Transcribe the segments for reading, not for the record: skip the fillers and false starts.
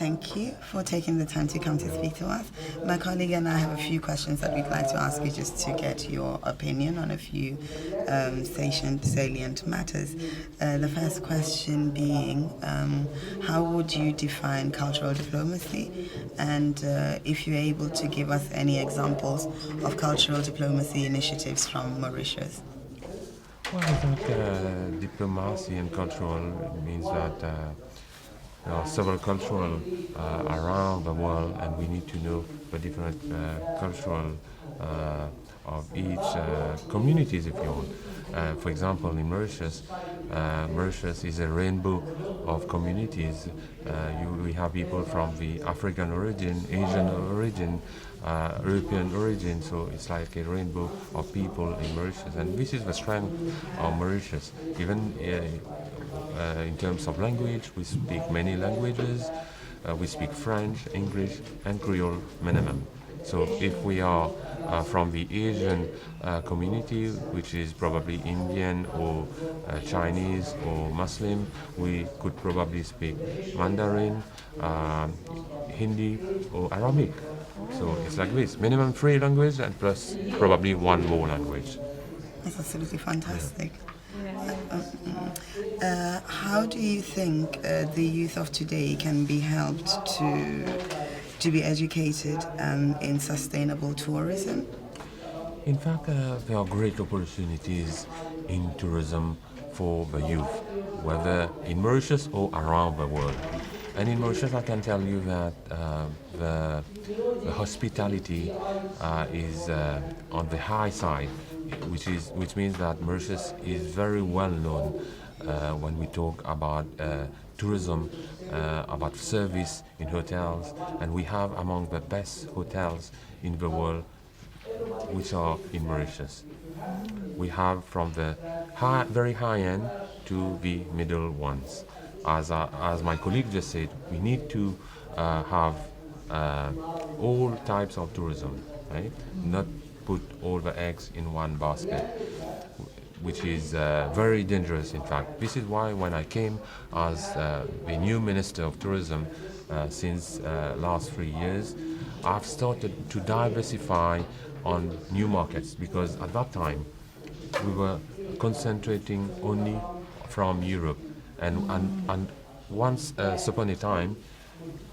Thank you for taking the time to come to speak to us. My colleague and I have a few questions that we'd like to ask you just to get your opinion on a few salient matters. The first question being, how would you define cultural diplomacy? And if you're able to give us any examples of cultural diplomacy initiatives from Mauritius. Well, I think diplomacy and cultural means that there are several cultural around the world, and we need to know the different cultural of each communities, if you want. For example, in Mauritius, Mauritius is a rainbow of communities. We have people from the African origin, Asian origin, European origin, so it's like a rainbow of people in Mauritius, and this is the strength of Mauritius. Even in terms of language, we speak many languages. We speak French, English, and Creole minimum. So if we are from the Asian community, which is probably Indian or Chinese or Muslim, we could probably speak Mandarin, Hindi, or Arabic. So it's like this, minimum 3 languages and plus probably 1 more language. That's absolutely fantastic. How do you think the youth of today can be helped to be educated in sustainable tourism? In fact, there are great opportunities in tourism for the youth, whether in Mauritius or around the world. And in Mauritius, I can tell you that the hospitality is on the high side, which means that Mauritius is very well known when we talk about tourism, about service in hotels, and we have among the best hotels in the world, which are in Mauritius. We have from the very high end to the middle ones. As my colleague just said, we need to have all types of tourism, right? Not put all the eggs in one basket, which is very dangerous, in fact. This is why when I came as the new Minister of Tourism since last 3 years, I've started to diversify on new markets, because at that time we were concentrating only from Europe. And once upon a time,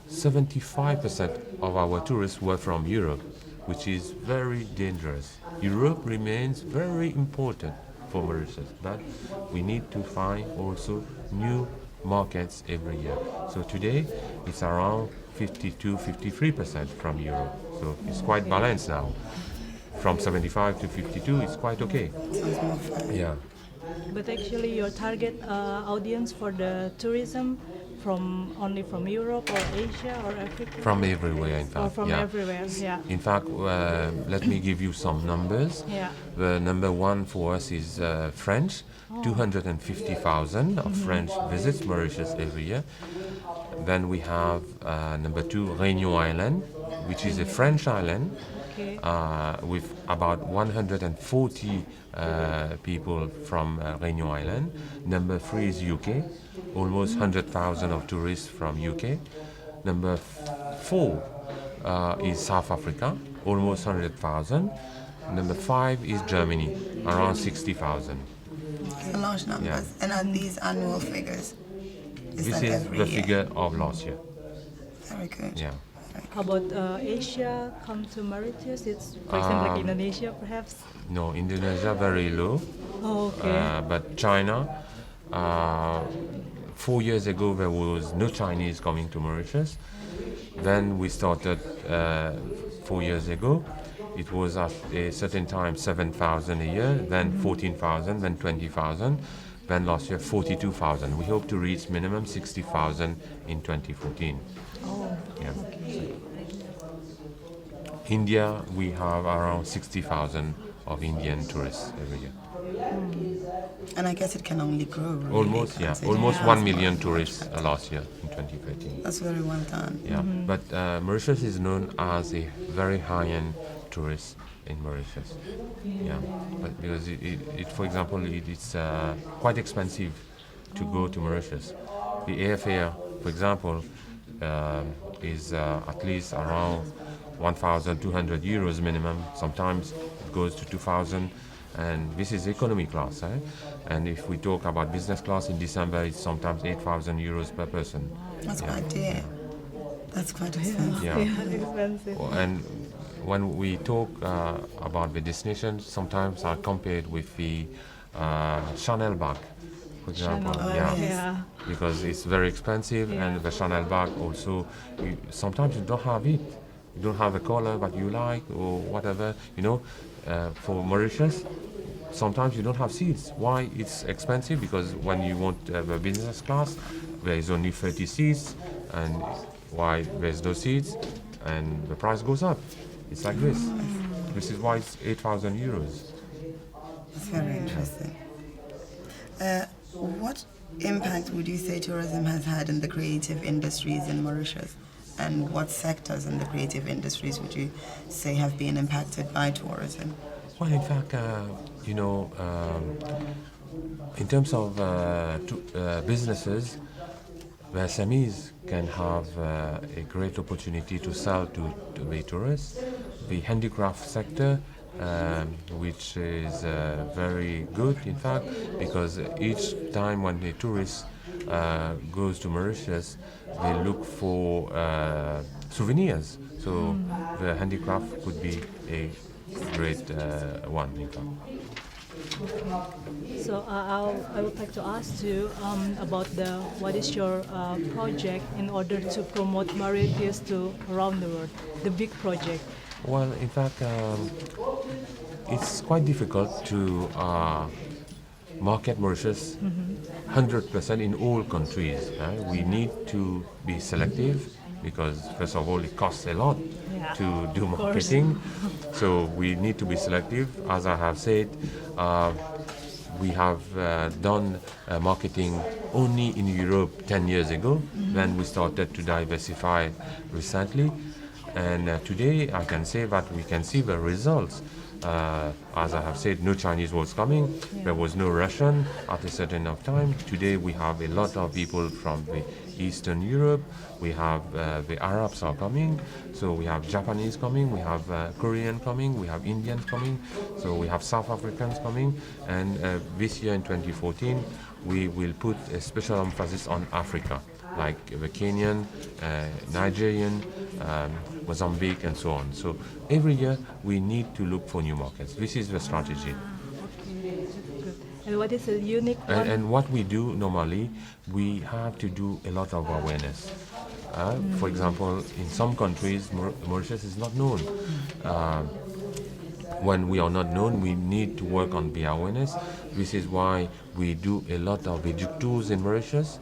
75% of our tourists were from Europe, which is very dangerous. Europe remains very important for Mauritius, but we need to find also new markets every year. So today, it's around 52-53% from Europe. So it's quite balanced now. From 75 to 52, it's quite okay. Yeah. But actually, your target audience for the tourism only from Europe or Asia or Africa? From everywhere, in fact. Or from everywhere, yeah. In fact, let me give you some numbers. Yeah. The number one for us is French. 250,000 of French visits Mauritius every year. Then we have number 2, Réunion Island, which is a French island. Okay. With about 140 people from Réunion Island. Number 3 is UK, almost 100,000 of tourists from UK. Number 4 is South Africa, almost 100,000. Number 5 is Germany, around 60,000. It's a large numbers. Yeah. And are these annual figures? This is the figure of last year. Very good. Yeah. How about Asia come to Mauritius? It's, for example, like Indonesia, perhaps? No, Indonesia very low. Oh, okay. But China, 4 years ago there was no Chinese coming to Mauritius. Then we started 4 years ago. It was at a certain time 7,000 a year, then 14,000, then 20,000. Then last year 42,000. We hope to reach minimum 60,000 in 2014. Oh, yeah. Okay. India, we have around 60,000 of Indian tourists every year. And I guess it can only grow. Really, almost 1 million tourists last year in 2013. That's very well done. Yeah, but Mauritius is known as a very high-end tourist in Mauritius. Yeah, but because for example, it's quite expensive to go to Mauritius. The airfare, for example, is at least around 1,200 euros minimum. Sometimes it goes to 2,000, and this is economy class. And if we talk about business class in December, it's sometimes 8,000 euros per person. That's quite dear. That's quite expensive. Yeah. Expensive. And when we talk about the destination, sometimes I compare it with the Chanel bag, for example. Chanel. Yeah. Because it's very expensive, and the Chanel bag also, sometimes you don't have it. You don't have a color that you like or whatever, for Mauritius, sometimes you don't have seats. Why it's expensive? Because when you want a business class, there is only 30 seats, and why there's no seats, and the price goes up. It's like this. This is why it's 8,000 euros. That's very interesting. What impact would you say tourism has had in the creative industries in Mauritius? And what sectors in the creative industries would you say have been impacted by tourism? Well, in fact, in terms of businesses, the SMEs can have a great opportunity to sell to the tourists. The handicraft sector, which is very good, in fact, because each time when the tourist goes to Mauritius, they look for souvenirs. So the handicraft could be a great one, in fact. So I would like to ask you about what is your project in order to promote Mauritius to around the world, the big project. Well, in fact, it's quite difficult to market Mauritius 100% in all countries. We need to be selective because, first of all, it costs a lot to do marketing. So we need to be selective. As I have said, we have done marketing only in Europe 10 years ago. Then we started to diversify recently. And today I can say that we can see the results. As I have said, no Chinese was coming. There was no Russian at a certain of time. Today we have a lot of people from the Eastern Europe. We have the Arabs are coming. So we have Japanese coming. We have Korean coming. We have Indians coming. So we have South Africans coming. And this year in 2014, we will put a special emphasis on Africa, like the Kenyan, Nigerian, Mozambique, and so on. So every year we need to look for new markets. This is the strategy. Okay, good. And what is a unique one? And what we do normally, we have to do a lot of awareness. For example, in some countries, Mauritius is not known. When we are not known, we need to work on the awareness. This is why we do a lot of edu tours in Mauritius.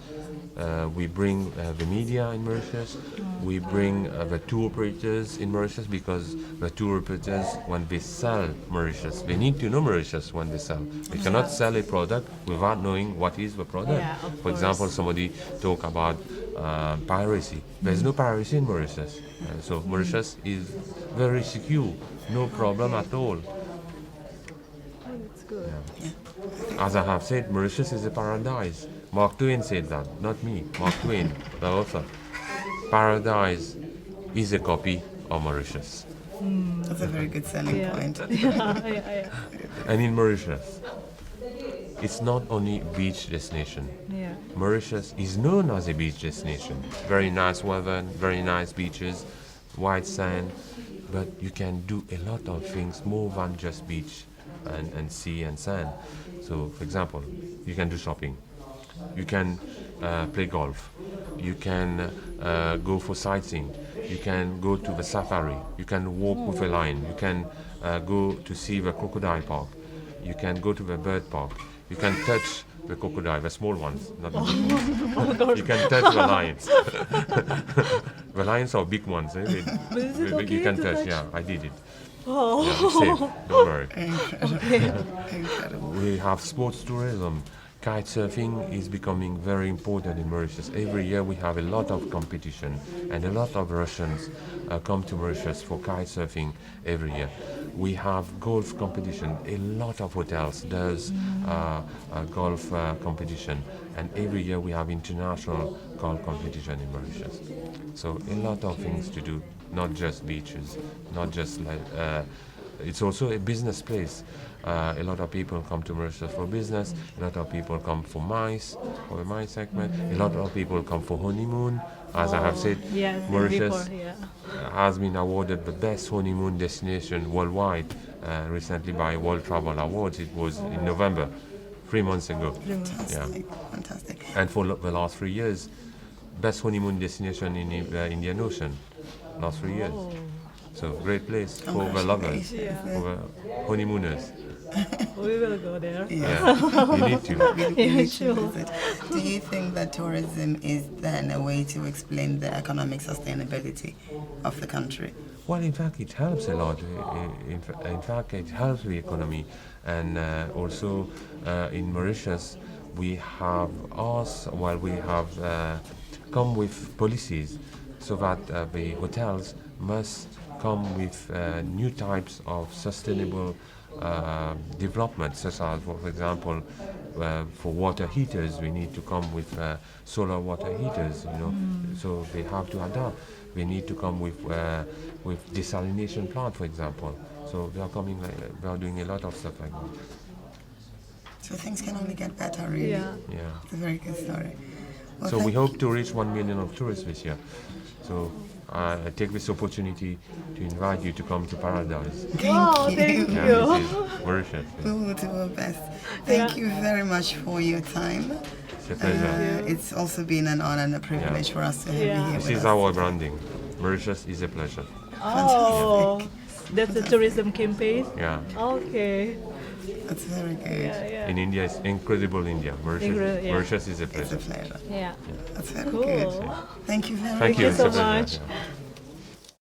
We bring the media in Mauritius. We bring the tour operators in Mauritius, because the tour operators, when they sell Mauritius, they need to know Mauritius when they sell. They cannot sell a product without knowing what is the product. Yeah, of For example, somebody talk about piracy. There's no piracy in Mauritius. So Mauritius is very secure, no problem at all. Oh, that's good. As I have said, Mauritius is a paradise. Mark Twain said that, not me, Mark Twain, the author. Paradise is a copy of Mauritius. That's a very good selling point. Yeah. And in Mauritius, it's not only beach destination. Yeah. Mauritius is known as a beach destination. Very nice weather, very nice beaches, white sand, but you can do a lot of things more than just beach and sea and sand. So, for example, you can do shopping. You can play golf. You can go for sightseeing. You can go to the safari. You can walk with a lion. You can go to see the crocodile park. You can go to the bird park. You can touch the crocodile, the small ones, not the big ones. You can touch the lions. The lions are big ones. But is it okay You can to touch. touch? Yeah, I did it. Oh. Yeah, it's safe. Don't worry. Incredible. We have sports tourism. Kite surfing is becoming very important in Mauritius. Every year we have a lot of competition, and a lot of Russians come to Mauritius for kite surfing every year. We have golf competition. A lot of hotels does golf competition, And every year we have international call competition in Mauritius. So a lot of things to do, not just beaches, not just like, it's also a business place. A lot of people come to Mauritius for business, a lot of people come for the MICE segment, a lot of people come for honeymoon. As I have said, Yes, Mauritius before, yeah. has been awarded the best honeymoon destination worldwide recently by World Travel Awards. It was in November, 3 months ago. Fantastic, fantastic. And for the last 3 years, best honeymoon destination in the Indian Ocean, last 3 years. So great place for the lovers, for the honeymooners. We will go there. Yeah, you need to. We Yeah, need to sure. visit. Do you think that tourism is then a way to explain the economic sustainability of the country? Well, in fact, it helps a lot. In fact, it helps the economy. And also in Mauritius, we have come with policies so that the hotels must come with new types of sustainable development, such as, for example, for water heaters, we need to come with solar water heaters. So they have to adapt. They need to come with desalination plant, for example. So they are doing a lot of stuff like that. So things can only get better, really. Yeah. Yeah. It's a very good story. Well, So we thank hope to reach 1 million of tourists this year. So I take this opportunity to invite you to come to Paradise. Wow, you. thank Yeah, you. this is Mauritius. We will do our best. Thank Yeah. you very much for your time. It's a pleasure. It's also been an honor and a privilege for us to have you Yeah. here This with is us. our branding. Mauritius is a pleasure. Oh, that's a tourism campaign? Yeah. Okay. That's very good. Yeah, yeah. In India, it's incredible India. Yeah. Mauritius is a It's a pleasure. pleasure. Yeah. That's very Cool. good. Thank you very Thank much. you. you so It's a pleasure. much. Yeah.